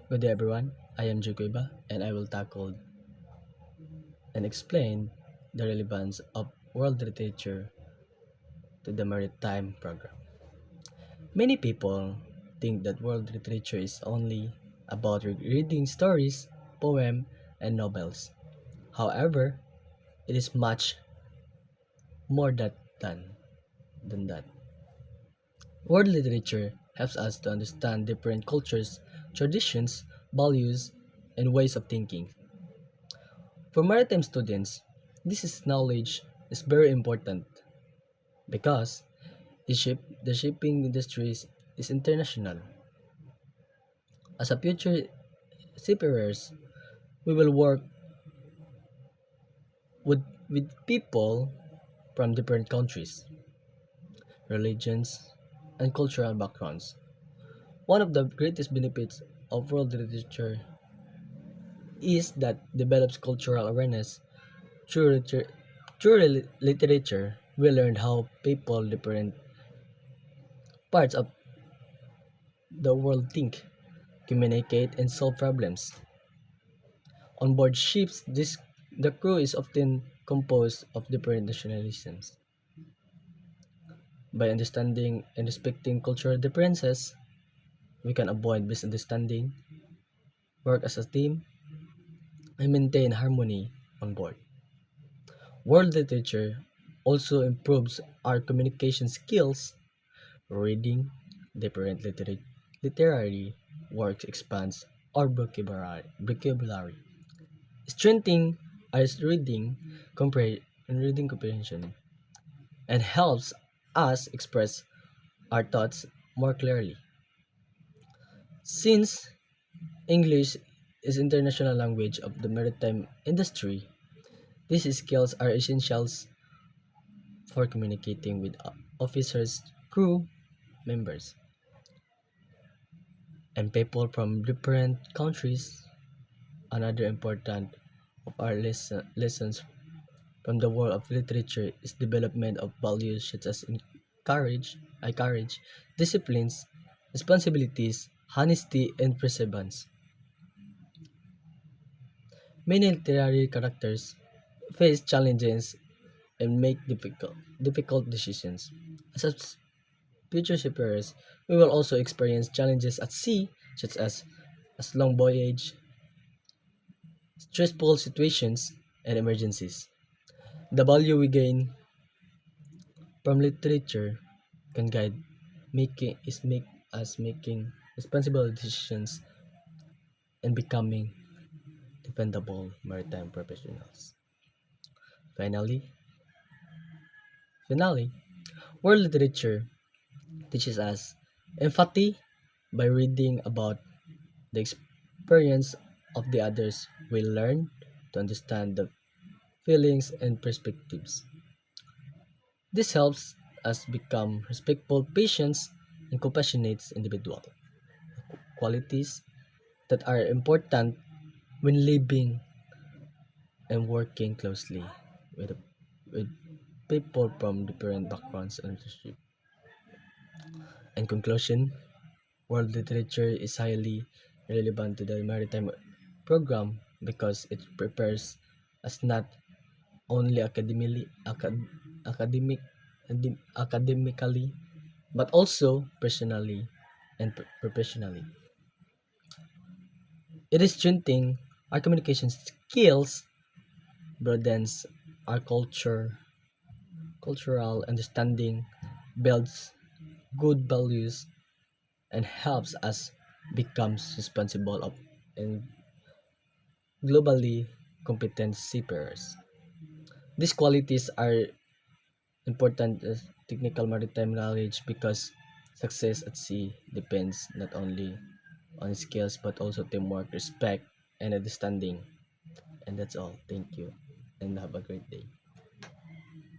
Good day everyone, I am Jukuiba and I will tackle and explain the relevance of world literature to the maritime program. Many people think that world literature is only about reading stories, poems, and novels. However, it is much more than that. World literature helps us to understand different cultures, traditions, values, and ways of thinking. For maritime students, knowledge is very important because the shipping industry is international. As a future seafarers, we will work with people from different countries, religions, and cultural backgrounds. One of the greatest benefits of world literature is that develops cultural awareness. Through literature, we learn how people different parts of the world think, communicate, and solve problems. On board ships, the crew is often composed of different nationalisms. By understanding and respecting cultural differences, we can avoid misunderstanding, work as a team, and maintain harmony on board. World literature also improves our communication skills. Reading different literary works expands our vocabulary, strengthening our reading comprehension, and helps us express our thoughts more clearly. Since English is international language of the maritime industry, these skills are essentials for communicating with officers, crew members, and people from different countries. Another important of our lessons from the world of literature is development of values such as courage, disciplines, responsibilities, honesty, and perseverance. Many literary characters face challenges and make difficult decisions. As future seafarers, we will also experience challenges at sea, such as long voyage, stressful situations, and emergencies. The value we gain from literature can guide make us making responsible decisions and becoming dependable maritime professionals. Finally, finally, world literature teaches us empathy by reading about the experience of the others. We learn to understand the feelings and perspectives. This helps us become respectful, patient, and compassionate individuals, qualities that are important when living and working closely with, with people from different backgrounds and leadership. In conclusion, world literature is highly relevant to the maritime program because it prepares us not only academically but also personally and professionally. It is strengthening our communication skills, broadens our cultural understanding, builds good values, and helps us become responsible of and globally competent seafarers. These qualities are important as technical maritime knowledge because success at sea depends not only on skills but also teamwork, respect, and understanding. And that's all. Thank you and have a great day.